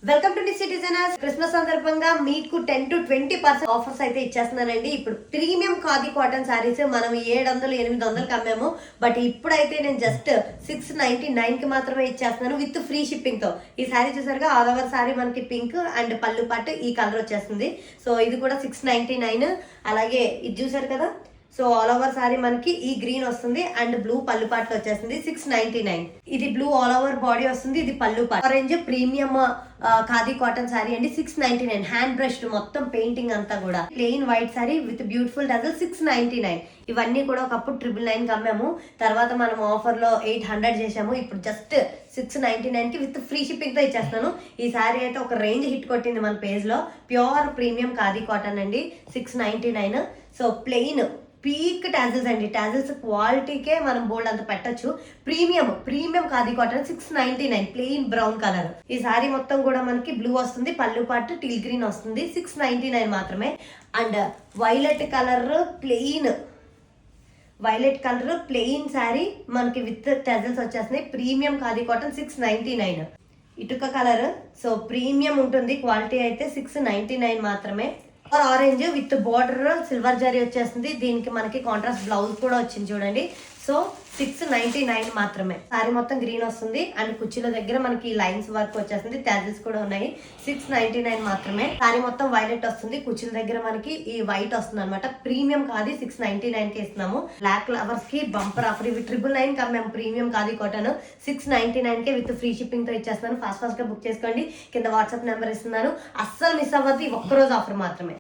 Welcome to సిటిజనర్స్. Christmas సందర్భంగా మీకు 10 to 20% offers అయితే ఇచ్చేస్తున్నానండి. ఇప్పుడు ప్రీమియం ఖాదీ కాటన్ శారీస్ మనం 700-800కి అమ్మాము. బట్ ఇప్పుడైతే నేను జస్ట్ 699కి మాత్రమే ఇచ్చేస్తున్నాను విత్ ఫ్రీ షిప్పింగ్ తో. ఈ శారీ చూసారుగా, ఆల్ ఓవర్ శారీ మనకి పింక్ అండ్ పళ్ళు పాటు ఈ కలర్ వచ్చేస్తుంది. సో ఇది కూడా 699. అలాగే ఇది చూసారు కదా, సో ఆల్ ఓవర్ సారీ మనకి ఈ గ్రీన్ వస్తుంది అండ్ బ్లూ పళ్ళు పాటలు వచ్చేస్తుంది 699. ఇది బ్లూ ఆల్ ఓవర్ బాడీ వస్తుంది, ఇది పళ్ళు పాట. Orange premium khadi cotton sari అండి 699. హ్యాండ్ బ్రష్ మొత్తం పెయింటింగ్ అంతా కూడా. Plain white sari with beautiful dazzle 699. ఇవన్నీ కూడా ఒకప్పుడు 999కి అమ్మాము, తర్వాత మనం ఆఫర్ లో 800 చేసాము. ఇప్పుడు జస్ట్ 699కి విత్ ఫ్రీ షిప్పింగ్ తో ఇచ్చేస్తున్నాను. ఈ సారీ అయితే ఒక రేంజ్ హిట్ కొట్టింది మన పేజ్ లో. ప్యూర్ ప్రీమియం ఖాదీ కాటన్ అండి 699. సో ప్లెయిన్ పీక్ టాజిల్స్ అండి. టాజిల్స్ క్వాలిటీకే మనం బోల్డ్ అంత పెట్టచ్చు. Premium khadi cotton 699 plain brown colour. ఈ సారీ మొత్తం కూడా మనకి బ్లూ వస్తుంది, పళ్ళు పాటు టీల్ గ్రీన్ వస్తుంది 699 మాత్రమే. And violet colour plain sari మనకి విత్ టజల్స్ వచ్చేస్తున్నాయి. Premium khadi cotton 699. ఇటుక కలర్, సో ప్రీమియం ఉంటుంది క్వాలిటీ అయితే 699 మాత్రమే. Orange with border silver zari వచ్చేస్తుంది. దీనికి మనకి కాంట్రాస్ట్ బ్లౌజ్ కూడా వచ్చింది చూడండి. సో 699 మాత్రమే. సారీ మొత్తం గ్రీన్ వస్తుంది అండ్ కుర్చీల దగ్గర మనకి లైన్స్ వర్క్ వచ్చేస్తుంది, టాజిల్స్ కూడా ఉన్నాయి. 699 మాత్రమే. సారీ మొత్తం వైలెట్ వస్తుంది, కుర్చీల దగ్గర మనకి ఈ వైట్ వస్తుంది అనమాట. ప్రీమియం కాది 699 కి ఇస్తున్నాము. బ్లాక్ ఫ్లవర్స్ కి బంపర్ ఆఫర్. ఇవి 999 కి మేము ప్రీమియం కాది cotton 699 K with free shipping తో ఇచ్చేస్తున్నాను. ఫాస్ట్ గా బుక్ చేసుకోండి. కింద వాట్సాప్ నెంబర్ ఇస్తున్నాను, అస్సలు మిస్ అవ్వద్దు. ఒక్కరోజు ఆఫర్ మాత్రమే.